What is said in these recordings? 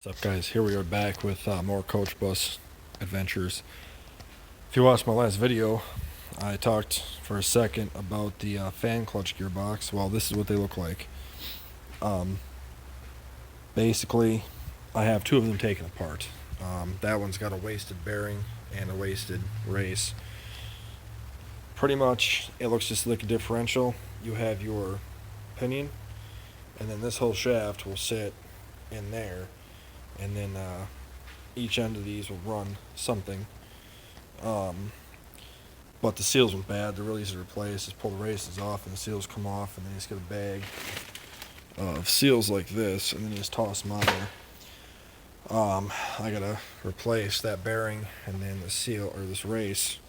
What's up, guys? Here we are back with more coach bus adventures. If you watched my last video, I talked for a second about the fan clutch gearbox. Well, this is what they look like. Basically, I have two of them taken apart. That one's got a wasted bearing and a wasted race. Pretty much, it looks just like a differential. You have your pinion, and then this whole shaft will sit in there. And then each end of these will run something. But the seals went bad. They're really easy to replace. Just pull the races off and the seals come off, and then you just get a bag of seals like this, and then you just toss them on there. I gotta replace that bearing, and then the seal, or this race,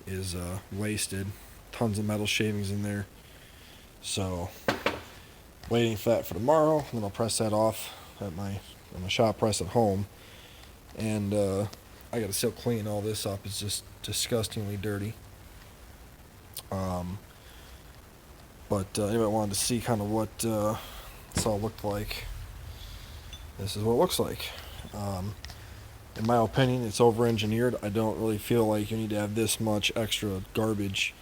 is wasted. Tons of metal shavings in there. So, waiting for that for tomorrow, and then I'll press that off at my shop press at home. And I gotta still clean all this up. It's just disgustingly dirty. But anybody wanted to see kind of what this all looked like, this is what it looks like. In my opinion, it's over-engineered. I don't really feel like you need to have this much extra garbage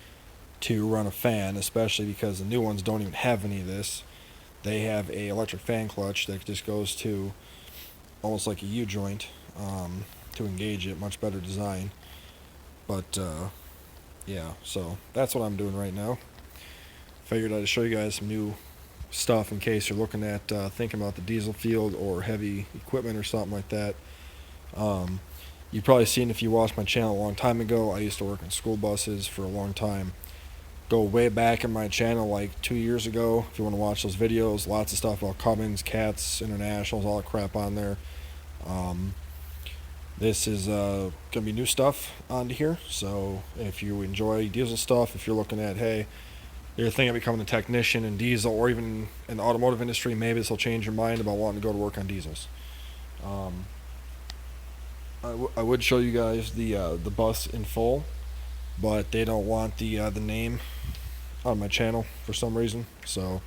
to run a fan, especially because the new ones don't even have any of this. They have a electric fan clutch that just goes to almost like a U-joint to engage it. Much better design. But yeah, so that's what I'm doing right now. Figured I'd show you guys some new stuff in case you're looking at thinking about the diesel field or heavy equipment or something like that. You've probably seen, if you watched my channel a long time ago, I used to work in school buses for a long time. Go way back in my channel like 2 years ago if you want to watch those videos. Lots of stuff about Cummins, Cats, Internationals, all that crap on there. This is going to be new stuff onto here. So if you enjoy diesel stuff, if you're looking at, hey, you're thinking of becoming a technician in diesel or even in the automotive industry, maybe this will change your mind about wanting to go to work on diesels. I would show you guys the bus in full, but they don't want the name on my channel for some reason. So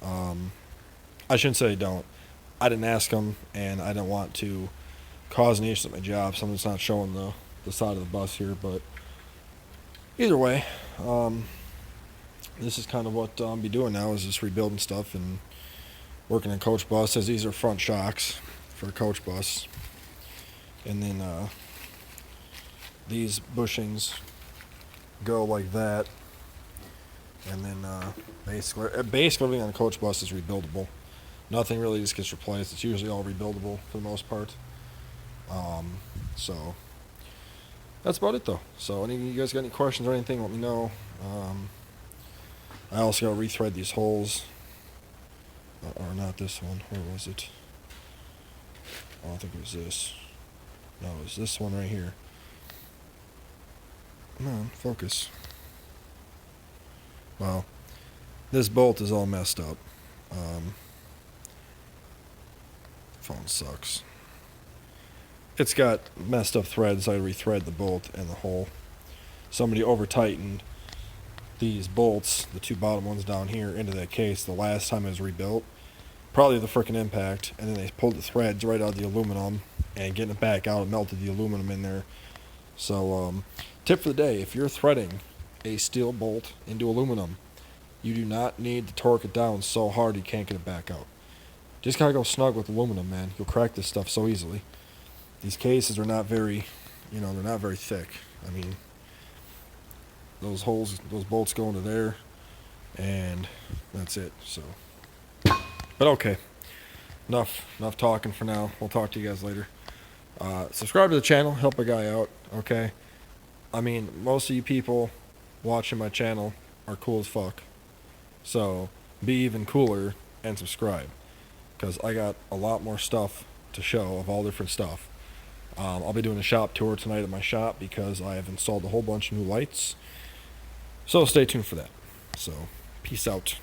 I shouldn't say they don't. I didn't ask them, and I don't want to cause any issues at my job, so I'm just not showing the side of the bus here. But either way, this is kind of what I'll be doing now, is just rebuilding stuff and working in coach buses. These are front shocks for a coach bus. And then these bushings go like that. And then basically everything on a coach bus is rebuildable. Nothing really just gets replaced. It's usually all rebuildable for the most part. So that's about it, though. So any you guys got any questions or anything, let me know. I also got to rethread these holes. Or not this one. Where was it? I don't think it was this. No, it was this one right here. Come on, focus. Well, this bolt is all messed up. Phone sucks. It's got messed up threads. I rethread the bolt and the hole. Somebody over tightened these bolts, the two bottom ones down here, into that case the last time it was rebuilt. Probably the frickin' impact, and then they pulled the threads right out of the aluminum, and getting it back out, it melted the aluminum in there. So, tip for the day: if you're threading a steel bolt into aluminum, you do not need to torque it down so hard you can't get it back out. Just gotta go snug with aluminum, man. You'll crack this stuff so easily. These cases are not very, they're not very thick. I mean, those holes, those bolts go into there, and that's it. So, but okay, enough talking for now. We'll talk to you guys later. Subscribe to the channel, help a guy out. Okay, I mean, most of you people watching my channel are cool as fuck. So be even cooler and subscribe, because I got a lot more stuff to show of all different stuff. I'll be doing a shop tour tonight at my shop because I have installed a whole bunch of new lights. So stay tuned for that. So, peace out.